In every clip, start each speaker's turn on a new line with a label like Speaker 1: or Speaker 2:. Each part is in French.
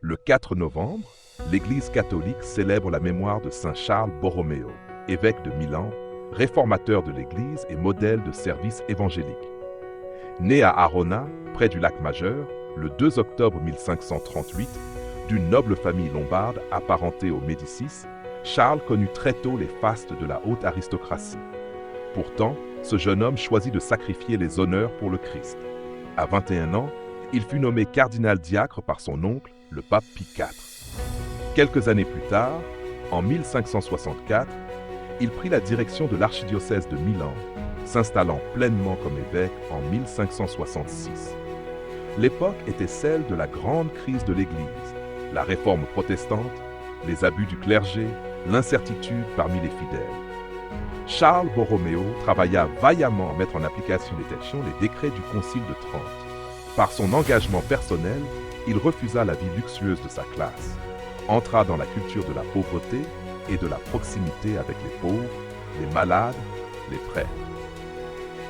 Speaker 1: Le 4 novembre, l'Église catholique célèbre la mémoire de Saint Charles Borromeo, évêque de Milan, réformateur de l'Église et modèle de service évangélique. Né à Arona, près du lac Majeur, le 2 octobre 1538, d'une noble famille lombarde apparentée aux Médicis, Charles connut très tôt les fastes de la haute aristocratie. Pourtant, ce jeune homme choisit de sacrifier les honneurs pour le Christ. À 21 ans, il fut nommé cardinal-diacre par son oncle, le pape Pie IV. Quelques années plus tard, en 1564, il prit la direction de l'archidiocèse de Milan, s'installant pleinement comme évêque en 1566. L'époque était celle de la grande crise de l'Église, la réforme protestante, les abus du clergé, l'incertitude parmi les fidèles. Charles Borromeo travailla vaillamment à mettre en application les décrets du Concile de Trente. Par son engagement personnel, il refusa la vie luxueuse de sa classe, entra dans la culture de la pauvreté et de la proximité avec les pauvres, les malades, les prêtres.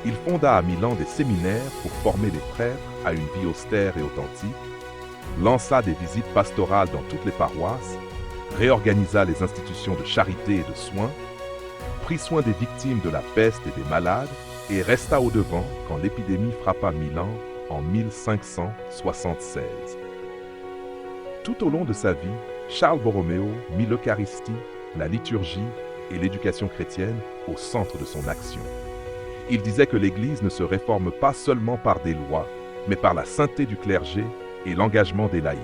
Speaker 1: Il fonda à Milan des séminaires pour former les prêtres à une vie austère et authentique, lança des visites pastorales dans toutes les paroisses, réorganisa les institutions de charité et de soins, prit soin des victimes de la peste et des malades et resta au devant quand l'épidémie frappa Milan en 1576. Tout au long de sa vie, Charles Borromeo mit l'Eucharistie, la liturgie et l'éducation chrétienne au centre de son action. Il disait que l'Église ne se réforme pas seulement par des lois, mais par la sainteté du clergé et l'engagement des laïcs.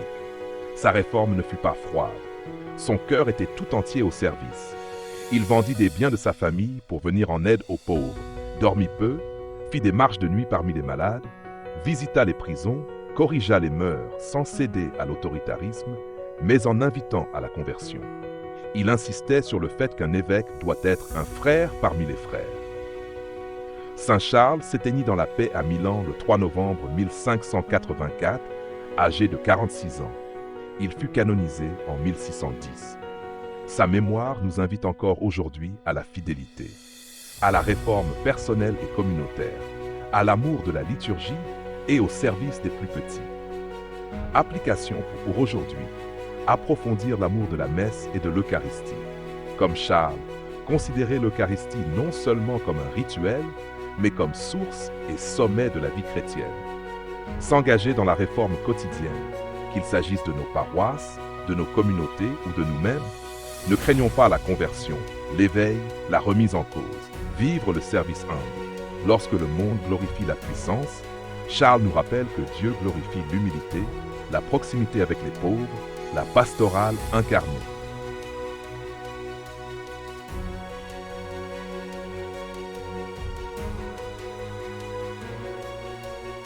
Speaker 1: Sa réforme ne fut pas froide. Son cœur était tout entier au service. Il vendit des biens de sa famille pour venir en aide aux pauvres, dormit peu, fit des marches de nuit parmi les malades, visita les prisons, corrigea les mœurs sans céder à l'autoritarisme, mais en invitant à la conversion. Il insistait sur le fait qu'un évêque doit être un frère parmi les frères. Saint Charles s'éteignit dans la paix à Milan le 3 novembre 1584, âgé de 46 ans. Il fut canonisé en 1610. Sa mémoire nous invite encore aujourd'hui à la fidélité, à la réforme personnelle et communautaire, à l'amour de la liturgie et au service des plus petits. Application pour aujourd'hui, approfondir l'amour de la messe et de l'Eucharistie. Comme Charles, considérer l'Eucharistie non seulement comme un rituel, mais comme source et sommet de la vie chrétienne. S'engager dans la réforme quotidienne, qu'il s'agisse de nos paroisses, de nos communautés ou de nous-mêmes. Ne craignons pas la conversion, l'éveil, la remise en cause. Vivre le service humble. Lorsque le monde glorifie la puissance, Charles nous rappelle que Dieu glorifie l'humilité, la proximité avec les pauvres, la pastorale incarnée.